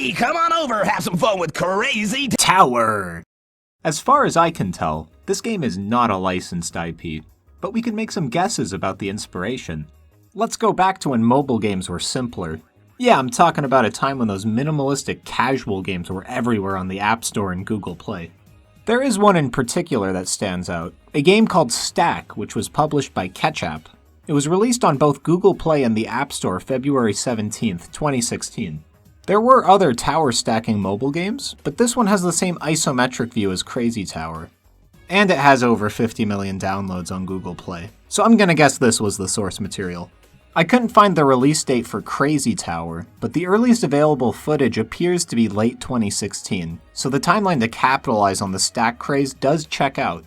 Hey, come on over, have some fun with Crazy Tower! As far as I can tell, this game is not a licensed IP, but we can make some guesses about the inspiration. Let's go back to when mobile games were simpler. Yeah, I'm talking about a time when those minimalistic casual games were everywhere on the App Store and Google Play. There is one in particular that stands out, a game called Stack, which was published by Ketchup. It was released on both Google Play and the App Store February 17th, 2016. There were other tower stacking mobile games, but this one has the same isometric view as Crazy Tower. And it has over 50 million downloads on Google Play, so I'm gonna guess this was the source material. I couldn't find the release date for Crazy Tower, but the earliest available footage appears to be late 2016, so the timeline to capitalize on the stack craze does check out.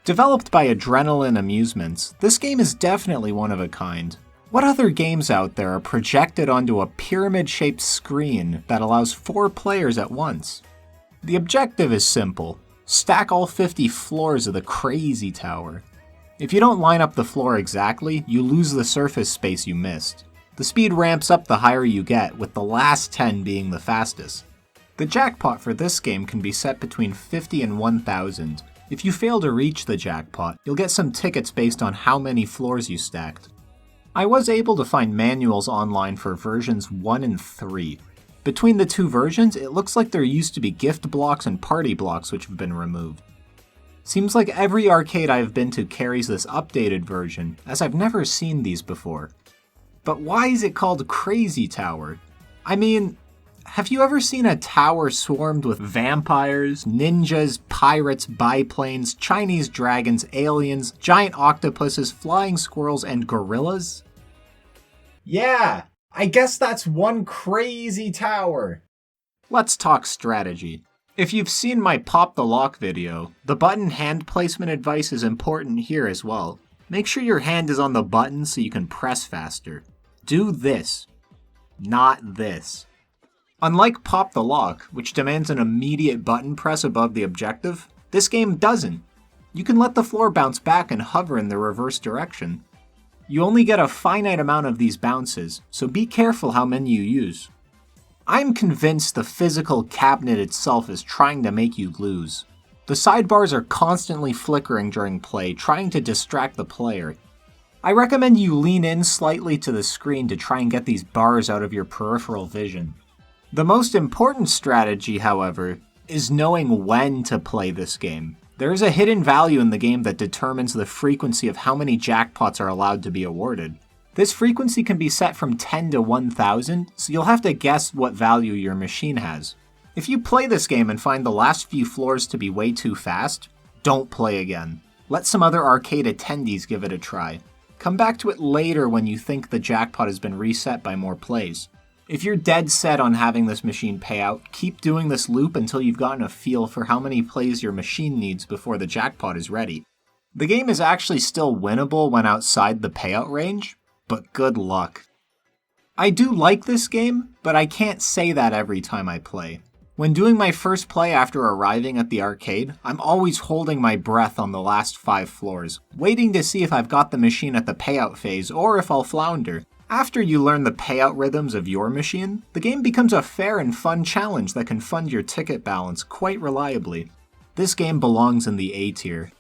Developed by Adrenaline Amusements, this game is definitely one of a kind. What other games out there are projected onto a pyramid-shaped screen that allows 4 players at once? The objective is simple: stack all 50 floors of the Crazy Tower. If you don't line up the floor exactly, you lose the surface space you missed. The speed ramps up the higher you get, with the last 10 being the fastest. The jackpot for this game can be set between 50 and 1,000. If you fail to reach the jackpot, you'll get some tickets based on how many floors you stacked. I was able to find manuals online for versions 1 and 3. Between the two versions, it looks like there used to be gift blocks and party blocks which have been removed. Seems like every arcade I've been to carries this updated version, as I've never seen these before. But why is it called Crazy Tower? I mean, have you ever seen a tower swarmed with vampires, ninjas, pirates, biplanes, Chinese dragons, aliens, giant octopuses, flying squirrels, and gorillas? Yeah, I guess that's one crazy tower. Let's talk strategy. If you've seen my Pop the Lock video, the button hand placement advice is important here as well. Make sure your hand is on the button so you can press faster. Do this, not this. Unlike Pop the Lock, which demands an immediate button press above the objective, this game doesn't. You can let the floor bounce back and hover in the reverse direction. You only get a finite amount of these bounces, so be careful how many you use. I'm convinced the physical cabinet itself is trying to make you lose. The sidebars are constantly flickering during play, trying to distract the player. I recommend you lean in slightly to the screen to try and get these bars out of your peripheral vision. The most important strategy, however, is knowing when to play this game. There is a hidden value in the game that determines the frequency of how many jackpots are allowed to be awarded. This frequency can be set from 10 to 1,000, so you'll have to guess what value your machine has. If you play this game and find the last few floors to be way too fast, don't play again. Let some other arcade attendees give it a try. Come back to it later when you think the jackpot has been reset by more plays. If you're dead set on having this machine pay out, keep doing this loop until you've gotten a feel for how many plays your machine needs before the jackpot is ready. The game is actually still winnable when outside the payout range, but good luck. I do like this game, but I can't say that every time I play. When doing my first play after arriving at the arcade, I'm always holding my breath on the last 5 floors, waiting to see if I've got the machine at the payout phase or if I'll flounder. After you learn the payout rhythms of your machine, the game becomes a fair and fun challenge that can fund your ticket balance quite reliably. This game belongs in the A tier.